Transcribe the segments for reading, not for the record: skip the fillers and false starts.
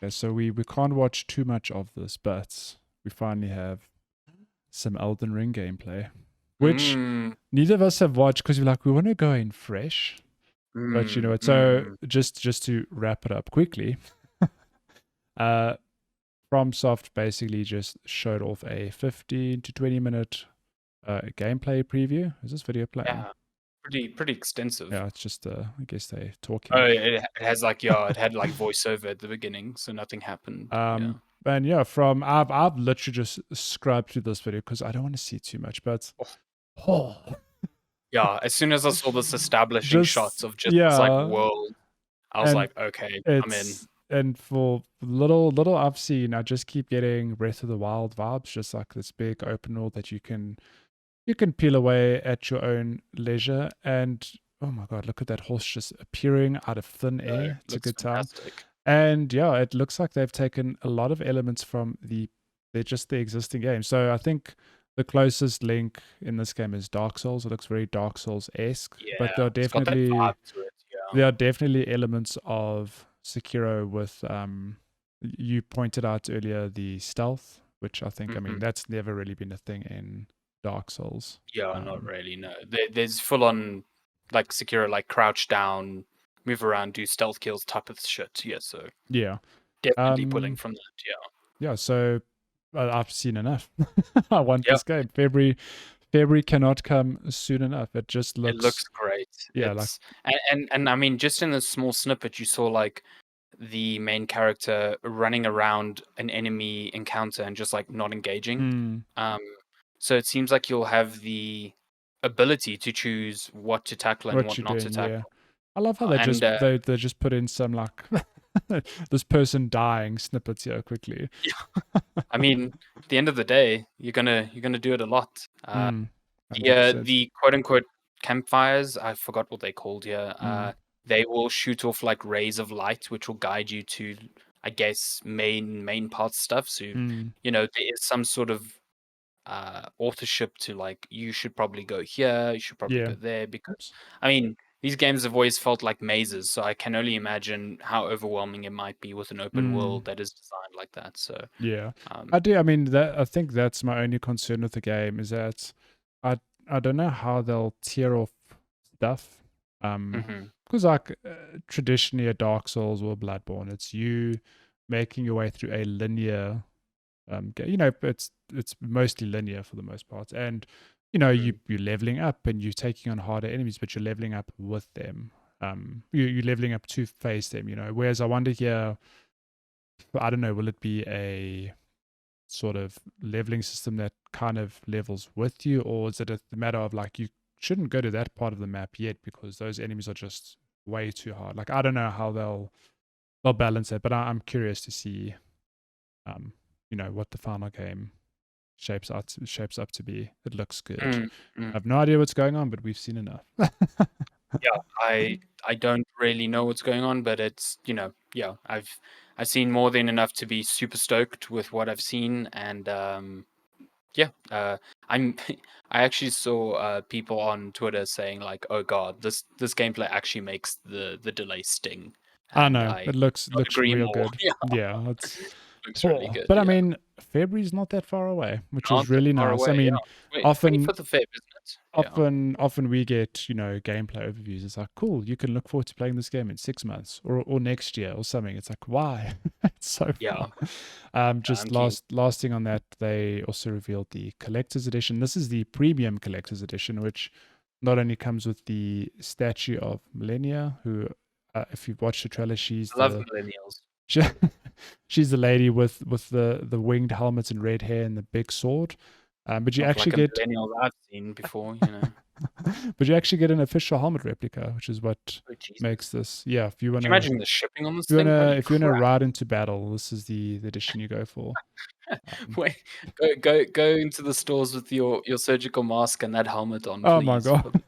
Okay, so we can't watch too much of this, but we finally have some Elden Ring gameplay, which Mm, neither of us have watched because we're like, we want to go in fresh. But you know mm, what? So mm. just to wrap it up quickly, uh, FromSoft basically just showed off a 15 to 20 minute gameplay preview. Is this video playing? Yeah, pretty extensive. Yeah, it's just I guess they're talking. Oh, it has like it had like voiceover at the beginning, so nothing happened. Yeah. And yeah, from I've literally just scrubbed through this video because I don't want to see too much. But Oh, oh, yeah, as soon as I saw this establishing shots just of just this like yeah, world, I was and like, okay, I'm in. and for little I've seen, I just keep getting Breath of the Wild vibes, just like this big open world that you can peel away at your own leisure. And oh my god, look at that horse just appearing out of thin air. It's a Looks good time. fantastic. And yeah, it looks like they've taken a lot of elements from they're just the existing game. So I think the closest link in this game is Dark Souls. It looks very Dark Souls esque, but Yeah, it's got that vibe to it. Yeah. there are definitely elements of Sekiro with you pointed out earlier the stealth, which I think I mean Hmm. that's never really been a thing in Dark Souls. Yeah, not really. No, there's full on like Sekiro, like crouch down, move around, do stealth kills type of shit. Yeah, so Yeah. definitely pulling Um from that. Yeah. yeah, so I've seen enough. I want Yeah, this game. February cannot come soon enough. It just it looks looks great. yeah, like It's and I mean, just in the small snippet, you saw like the main character running around an enemy encounter and just like not engaging. mm, Um, so it seems like you'll have the ability to choose what to tackle and what what you're not to doing, yeah. tackle. I love how they And just they just put in some like this person dying snippets here quickly. I mean, at the end of the day, you're gonna do it a lot. Mm, 100%. The quote unquote campfires, I forgot what they're called here. Mm, They will shoot off like rays of light, which will guide you to, I guess, main part stuff. So mm, there is some sort of authorship to like you should probably go here, you should probably yeah. go there, because Oops. I mean these games have always felt like mazes, so I can only imagine how overwhelming it might be with an open Mm, world that is designed like that. So yeah. um, I do. I mean, that I think that's my only concern with the game is that I I don't know how they'll tear off stuff. mhm. Because like traditionally a Dark Souls or Bloodborne, it's you making your way through a linear you know, it's mostly linear for the most part, and you know you're leveling up and you're taking on harder enemies, but you're leveling up with them. You're leveling up to face them. You know, whereas I wonder here, I don't know, will it be a sort of leveling system that kind of levels with you, or is it a matter of like you shouldn't go to that part of the map yet because those enemies are just way too hard. Like I don't know how they'll balance it, but I'm curious to see um, you know, what the final game shapes up to be. It looks good. Mm, I mm. have no idea what's going on, but we've seen enough. Yeah, I don't really know what's going on, but it's yeah, I've seen more than enough to be super stoked with what I've seen, and yeah, I'm I actually saw people on Twitter saying like, "Oh God, this gameplay actually makes the delay sting," I and know I it not looks agree real more. good. Yeah, Yeah, it's looks really oh, good. but I Yeah, mean, February's not that far away, which not is that really far nice. I away. Yeah, mean, wait, often 25th of Feb, isn't it? Yeah, often we get you know gameplay overviews. It's like cool, you can look forward to playing this game in 6 months or next year or something. It's like why? It's so yeah, far. Just I'm keen. last thing on that, they also revealed the collector's edition. This is the premium collector's edition, which not only comes with the statue of Millennia, who, if you've watched the trailer, I love millennials. she, she's the lady with the winged helmet and red hair and the big sword. But you Not actually like a get millennial I've seen before. but you actually get an official helmet replica, which is what Oh, Jesus. makes this. Yeah, if you Can you wanna imagine the shipping on this thing? Holy if you wanna crap. ride into battle, this is the edition you go for. Um, Wait, go into the stores with your surgical mask and that helmet on, oh my please. god.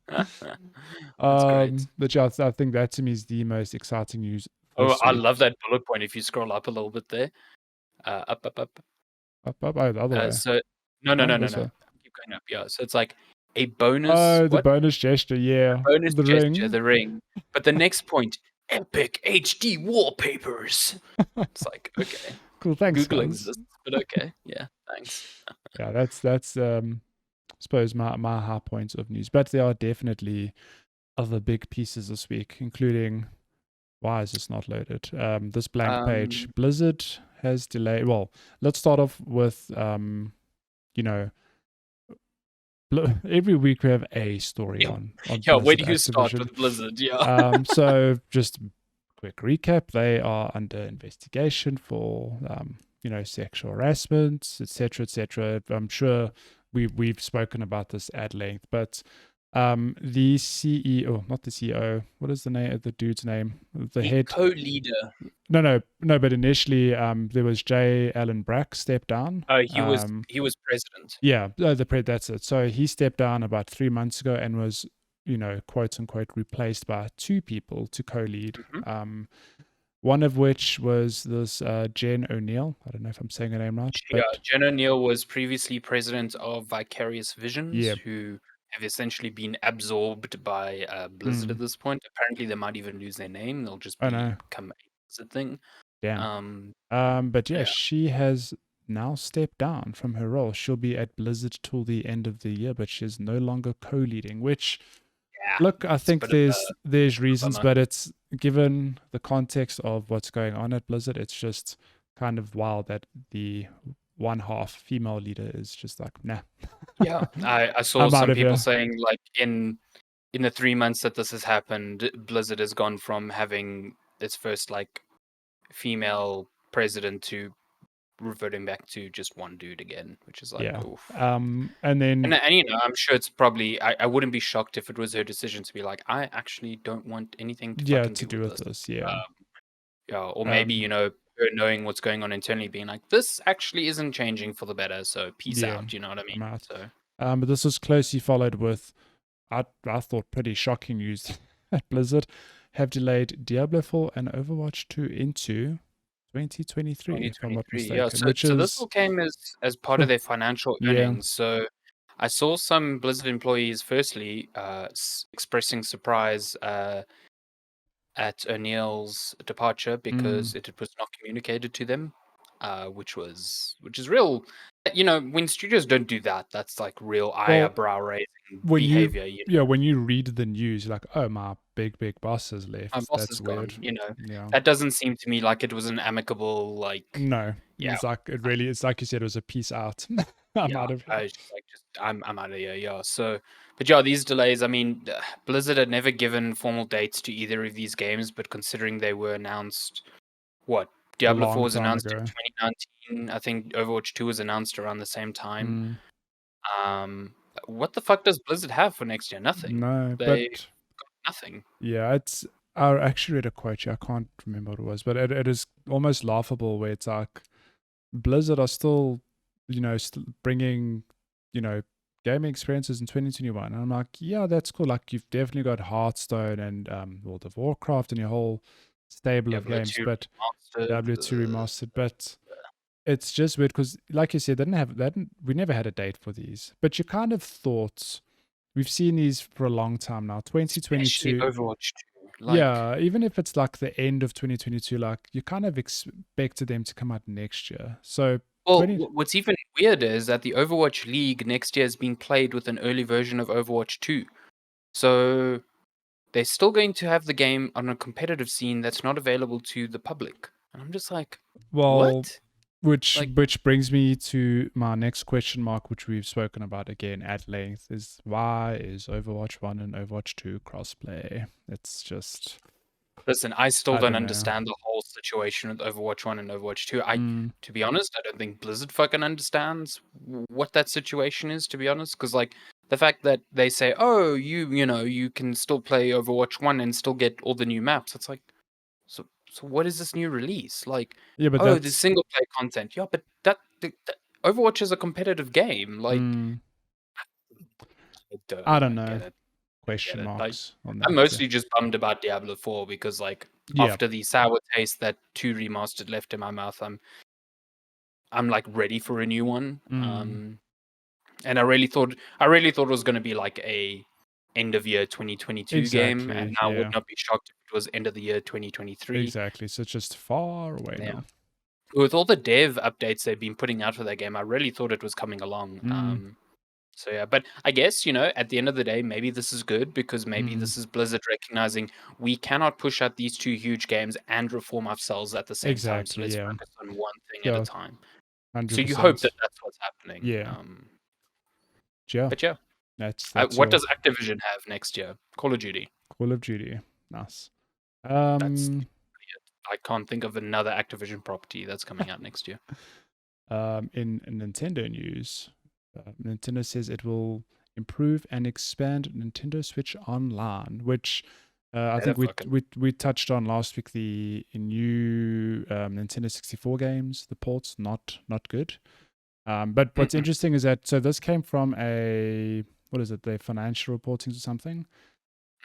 That's great. But yeah, I think that to me is the most exciting news Oh, this I week. love that bullet point if you scroll up a little bit there. Up, up, up. Oh, the other way. So no, no, No, no, no, this no. way. Keep going up. Yeah. So it's like a bonus Oh, the what? bonus gesture. A Yeah, bonus the gesture, ring. the ring. But the next point, epic HD wallpapers. It's like, okay, Cool, thanks, Googling guys. this, but okay, yeah, thanks. Yeah, that's I suppose my high points of news. But there are definitely other big pieces this week, including why is this not loaded? This blank page. Um, Blizzard has delayed. Well, let's start off with you know, every week we have a story yeah, on yeah. Where Blizzard do you start Activision. with Blizzard? Yeah. So just quick recap: they are under investigation for sexual harassment, etc., etc. I'm sure we've spoken about this at length, but the CEO, not the CEO, what is the name of the dude's name? The The head. co-leader. No. But initially, there was J. Allen Brack stepped down. He was president. Yeah, that's it. So he stepped down about 3 months ago and was, quote unquote, replaced by two people to co-lead. Hmm. One of which was this Jen O'Neill. I don't know if I'm saying her name right, but Jen O'Neill was previously president of Vicarious Visions, yeah, who have essentially been absorbed by Blizzard at mm, this point. Apparently, they might even lose their name; they'll just I know, become a Blizzard thing. damn. Um, But yeah, yeah, she has now stepped down from her role. She'll be at Blizzard till the end of the year, but she's no longer co-leading. Which, yeah, look, I it's a think bit of there's a reasons, bummer. but it's given the context of what's going on at Blizzard, it's just kind of wild that the one half female leader is just like, nah, Yeah, I saw I'm out some of people here. saying like in the 3 months that this has happened, Blizzard has gone from having its first like female president to reverting back to just one dude again, which is like, Yeah. oof. And then And I'm sure it's probably I wouldn't be shocked if it was her decision to be like, I actually don't want anything to yeah, fucking to do do with with this. this, yeah. Yeah, or maybe Um, her knowing what's going on internally, being like, this actually isn't changing for the better, so peace yeah, out. You know what I mean? I'm out. So But this was closely followed with I thought pretty shocking news at Blizzard have delayed Diablo 4 and Overwatch 2 into 2023, if I'm not 2023, yeah. mistaken, So which so this is all came as part of oh, their financial yeah. earnings. So I saw some Blizzard employees, firstly, expressing surprise at O'Neill's departure Mm. because it was not communicated to them, which is real. When studios don't do that, that's like real Well, eyebrow raising when you behavior. when you read the news, you're like, oh, my big boss has My left. boss That's is gone. weird. Yeah. That doesn't seem to me like it was an amicable like. No, Yeah, it's like you said, it was a peace out. I'm yeah. out of I here. was just like, I'm out of here. Yeah. So, but yeah, these delays. I mean, Blizzard had never given formal dates to either of these games, but considering they were announced, what A Diablo 4 long was time announced ago. in 2019. I think Overwatch 2 was announced around the same time. Mm. Um, what the fuck does Blizzard have for next year? Nothing. No, They but nothing. yeah, it's. I actually read a quote here. I can't remember what it was, but it is almost laughable where it's like Blizzard are still, bringing, you know, gaming experiences in 2021. And I'm like, yeah, that's cool. Like, you've definitely got Hearthstone and World of Warcraft and your whole stable of Diablo games, 2 but remastered. W2 remastered. But it's just weird because, like you said, we never had a date for these. But you kind of thought we've seen these for a long time now. Especially 2022, Overwatch 2. Like, yeah, even if it's like the end of 2022, like you kind of expected them to come out next year. So well, 20, what's even weirder is that the Overwatch League next year is being played with an early version of Overwatch 2. So they're still going to have the game on a competitive scene that's not available to the public. And I'm just like, well, what? which Like, which brings me to my next question mark, which we've spoken about again at length, is why is Overwatch 1 and Overwatch 2 crossplay? It's just listen, I still I don't don't know. understand the whole situation with Overwatch 1 and Overwatch 2. Mm, To be honest, I don't think Blizzard fucking understands what that situation is, to be honest. Because, like, the fact that they say, oh, you can still play Overwatch 1 and still get all the new maps. It's like, so what is this new release? Like, yeah, but oh, the that's single player content. Yeah, but that Overwatch is a competitive game. Like, mm, I I don't don't know. get it. Don't get Question it. Like, marks on I'm that. mostly just bummed about Diablo 4 because, like, Yeah. after the sour taste that 2 remastered left in my mouth, I'm like ready for a new one. Mm, And I really thought it was going to be like a end of year 2022 game, and Exactly. now would Yeah. not be shocked if it was end of the year 2023. Exactly. So it's just far away Yeah. now. With all the dev updates they've been putting out for that game, I really thought it was coming along. Mm, So yeah, but I guess, at the end of the day, maybe this is good because maybe mm. this is Blizzard recognizing we cannot push out these two huge games and reform ourselves at the same time. So Exactly. let's Yeah. focus on one thing at a Yeah. time. So you hope that 100%. that's what's happening. Yeah. Yeah. But yeah, That's what your does Activision have next year? Call of Duty. Call of Duty. Nice. That's Um, I can't think of another Activision property that's coming out next year. in Nintendo news, Nintendo says it will improve and expand Nintendo Switch Online, which I Better think fucking we touched on last week. The new Nintendo 64 games, the ports not good. But what's Mm-mm. interesting is that so this came from a what is it? The financial reporting or something.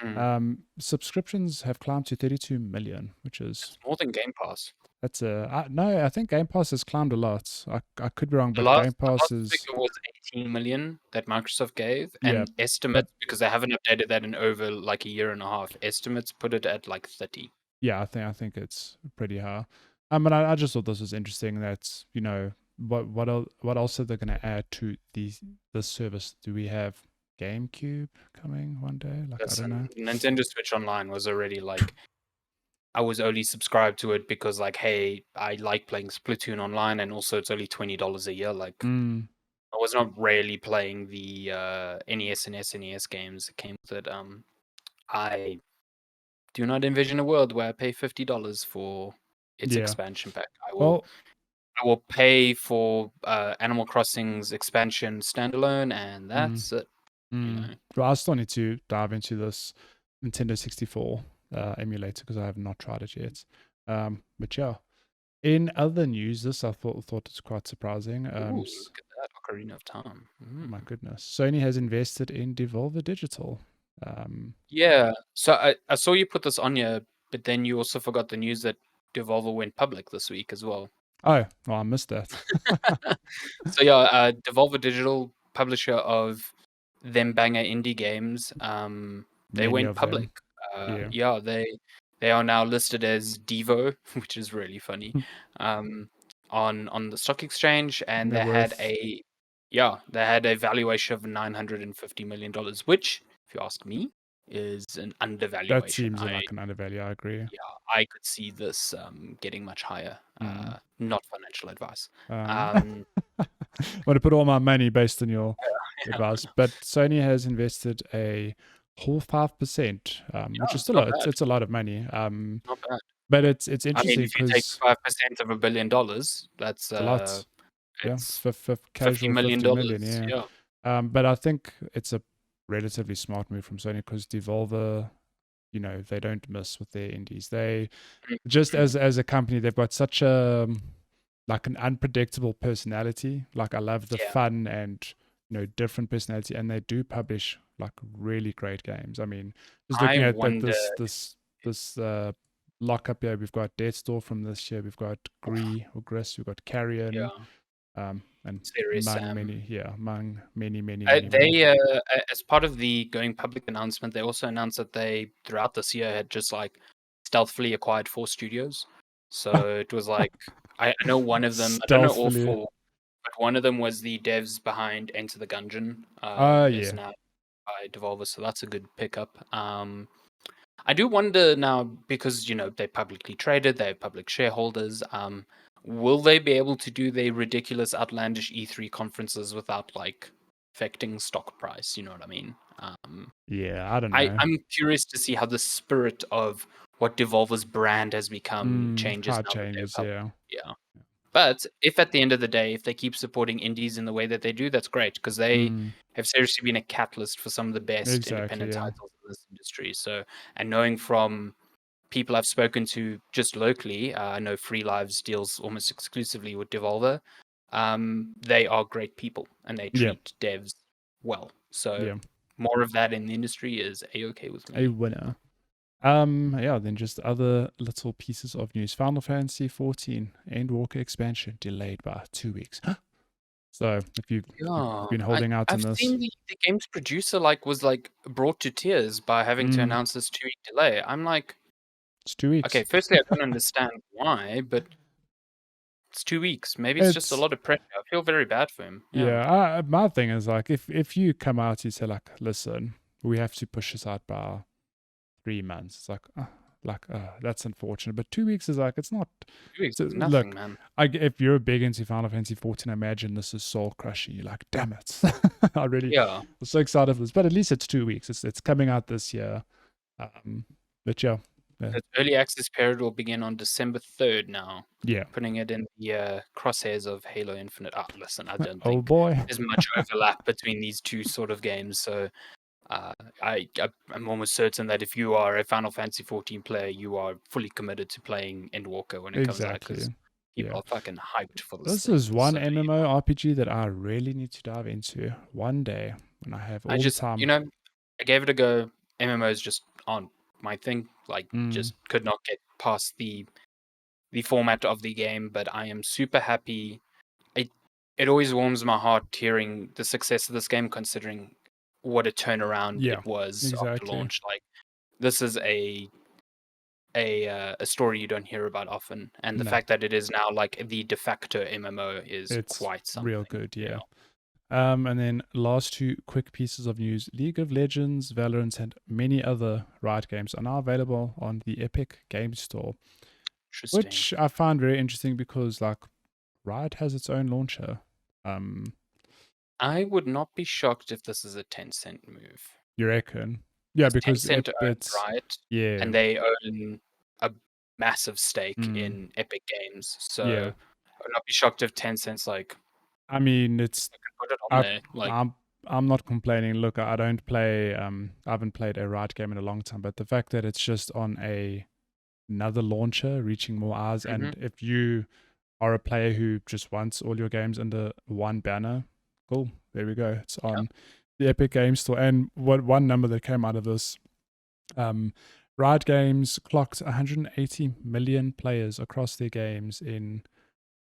Mm. Subscriptions have climbed to 32 million, which is It's more than Game Pass. that's no, I think Game Pass has climbed a lot. I could be wrong, The but Game last the Pass last is figure was 18 million that Microsoft gave, yeah, and but estimates, because they haven't updated that in over like a year and a half, estimates put it at like 30. yeah, I think it's pretty high. But I just thought this was interesting. That what else are they going to add to this service? Do we have GameCube coming one day? Like I don't Listen, know. Nintendo Switch Online was already like I was only subscribed to it because like, hey, I like playing Splatoon online, and also it's only $20 a year. Like Mm, I was not really playing the NES and SNES games that came with it. I do not envision a world where I pay $50 for its yeah. expansion pack. I will Well, I will pay for Animal Crossing's expansion standalone, and mm, that's it. You mm. know, Well, I still need to dive into this Nintendo 64 emulator because I have not tried it yet. But yeah. In other news, this I thought it's quite surprising. ooh, look at that Ocarina of Time. Oh my Mm. goodness, Sony has invested in Devolver Digital. Yeah. So I saw you put this on here, but then you also forgot the news that Devolver went public this week as well. Oh, well, I missed that. So yeah, Devolver Digital, publisher of them banger indie games, they Many went of them. public. Yeah. Yeah, they are now listed as Devo, which is really funny, um, on the stock exchange, and They're worth. they had a valuation of $950 million, which, if you ask me, is an That undervaluation. seems like an undervalue. I agree. Yeah, I could see this getting much higher. Mm. Not financial advice. I Um, want to put all my money based on your yeah, advice, but Sony has invested a whole 5%, which is it's still not bad. it's a lot of money. Not bad. But it's I mean, interesting if you take because 5% of $1 billion, that's it's a lot. Yeah, it's fifty casual million 50 million. dollars. Yeah. Yeah, But I think it's a relatively smart move from Sony because Devolver, they don't miss with their indies. They just mm, as a company, they've got such a like an unpredictable personality. Like I love the yeah. fun and different personality, and they do publish like really great games. I mean, just I looking at that wonder. this lockup here, we've got Death Store from this year, we've got Gris, we've got Carrion, Yeah, and Serious Sam. among many more. They as part of the going public announcement, they also announced that they throughout this year had just like stealthily acquired 4 studios. So it was like I know one of them. I don't know all Stealthily. four, but one of them was the devs behind Enter the Gungeon. Oh Is yeah. now by Devolver, so that's a good pickup. I do wonder now because they publicly traded, they have public shareholders. Will they be able to do their ridiculous, outlandish E3 conferences without like affecting stock price? You know what I mean? Yeah, I don't know. I'm curious to see how the spirit of what Devolver's brand has become changes How it now that they're changes, public. yeah. Yeah. But if at the end of the day, if they keep supporting indies in the way that they do, that's great because they Mm, have seriously been a catalyst for some of the best exactly, independent yeah. titles in this industry. So, and knowing from people I've spoken to just locally, I know Free Lives deals almost exclusively with Devolver. They are great people and they Yeah, treat devs well. So, yeah. more of that in the industry is a-okay with A me. winner. Yeah, then just other little pieces of news. Final Fantasy 14 Endwalker expansion delayed by 2 weeks. So if you've Yeah, been holding out I've on this, seen the game's producer, like, was, like, brought to tears by having to mm, announce this two-week delay. I'm like, it's 2 "Okay, weeks. firstly, I don't understand why, but it's 2 weeks. Maybe it's just a It's lot of pressure." I feel very bad for him. Yeah. yeah. My thing is like if you come out, you say like, listen, we have to push this out by 3 months. It's like that's unfortunate. But 2 weeks is like it's not. 2 weeks So is nothing, look, man. if you're big into Final Fantasy 14, I imagine this is soul crushing. You're like, damn it, I really Yeah. was so excited for this. But at least it's 2 weeks. It's coming out this year. But yeah, Its early access period will begin on December 3rd now, yeah. putting it in the, crosshairs of Halo Infinite. Listen, I don't Oh think boy, there's much overlap between these two sort of games, so I'm almost certain that if you are a Final Fantasy 14 player, you are fully committed to playing Endwalker when it comes out because exactly. people Yeah. are fucking hyped for this This thing. is one So yeah. MMORPG that I really need to dive into one day when I have I all the just, time. I gave it a go. MMOs just aren't my thing. Like, Mm, just could not get past the format of the game. But I am super happy. It it always warms my heart hearing the success of this game, considering what a turnaround yeah, it was after exactly. launch. Like, this is a story you don't hear about often, and the No, fact that it is now like the de facto MMO is it's quite real something. good. Yeah. Yeah. And then last two quick pieces of news: League of Legends, Valorant, and many other Riot games are now available on the Epic Game Store, Interesting. which I found very interesting because like Riot has its own launcher. Um, I would not be shocked if this is a Tencent move. you reckon? Yeah, Because because Tencent owns it's Riot, yeah, and they own a massive stake mm, in Epic Games. So yeah. I would not be shocked if Tencent's like, I mean, it's I can put it on I there. Like, I'm not complaining. Look, I don't play I haven't played a Riot game in a long time, but the fact that it's just on another launcher reaching more eyes, mhm, and if you are a player who just wants all your games under one banner, cool. There we go. It's yeah, on the Epic Game Store. And what one number that came out of this, um, Riot Games clocked 180 million players across their games in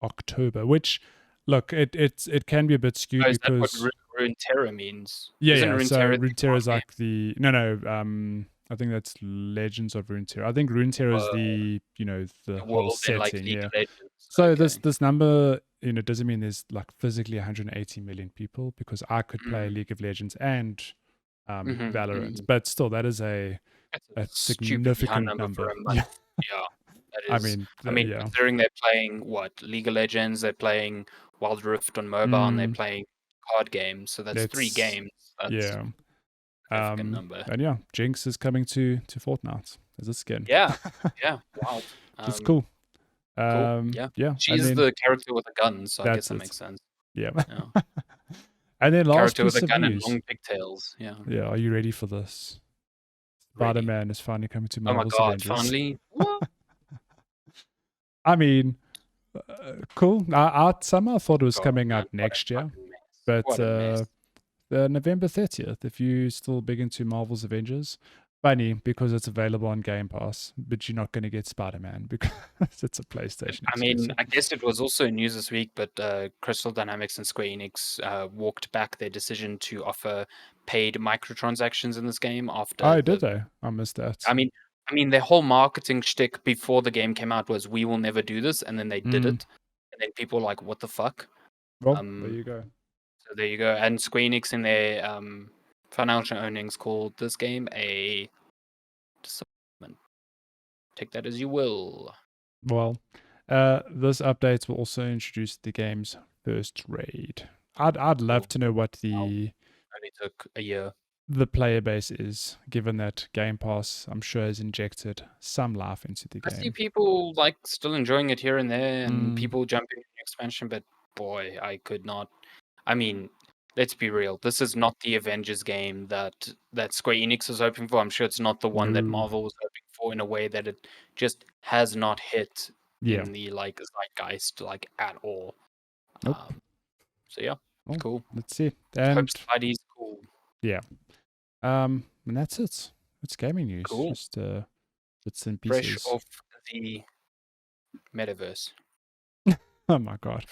October, which look, it can be a bit skewed oh, is that what because Runeterra means? yeah, Isn't yeah. So Runeterra the Runeterra card is game? like the no. I think that's Legends of Runeterra. I think Runeterra is Uh, the the the whole world in like setting. League Yeah. of Legends. So Okay. this number doesn't mean there's like physically 180 million people because I could play Mm. League of Legends and Mhm, Valorant, mhm. but still that is That's a a stupidly high significant number for number. a month. Yeah. Yeah, that I is. mean, I mean, yeah. considering they're playing what League of Legends, they're playing Wild Rift on mobile, and they're Mm, playing card games. So that's three it's games. That's yeah. a significant number. And yeah, Jinx is coming to Fortnite as a skin. Yeah, yeah, wild. It's cool. Cool. Yeah, Yeah, she and is then the character with a gun, so I guess that's that it. makes sense. Yeah. Yeah, And then last character with piece a of gun and news. long pigtails. Yeah, Yeah, are you ready for this? ready. Spider-Man is finally coming to Oh my Marvel's god! Avengers. Finally, what? I mean, cool. I somehow thought it was God, coming man, out what a next year, fucking mess! but What a mess! November 30th, if you still big into Marvel's Avengers. Funny because it's available on Game Pass, but you're not going to get Spider-Man because it's a PlayStation I mean, exclusive. I guess it was also news this week, but Crystal Dynamics and Square Enix walked back their decision to offer paid microtransactions in this game after Oh, did the. they? I missed I that. mean, I mean, their whole marketing shtick before the game came out was "We will never do this," and then they did Mm, it, and then people were like, "What the fuck?" well, there Um, you go. so there you go. And Square Enix in their financial earnings called this game a disappointment. Take that as you will. Well, this update will also introduce the game's first raid. I'd love Cool. to know what Wow. the Only took a year. player base is, given that Game Pass, I'm sure, has injected some life into the I see game. people like still enjoying it here and there, and Mm, people jumping in the expansion. But boy, I could not. I mean, let's be real. This is not the Avengers game that Square Enix was hoping for. I'm sure it's not the one that no. Marvel was hoping for in a way that it just has not hit Yeah. in the like zeitgeist like at all. Nope. So yeah, Well, cool. let's see. Hope And Spidey's cool. yeah. And that's it. It's gaming news. Cool. Just bits and Fresh pieces. off the metaverse. Oh my god.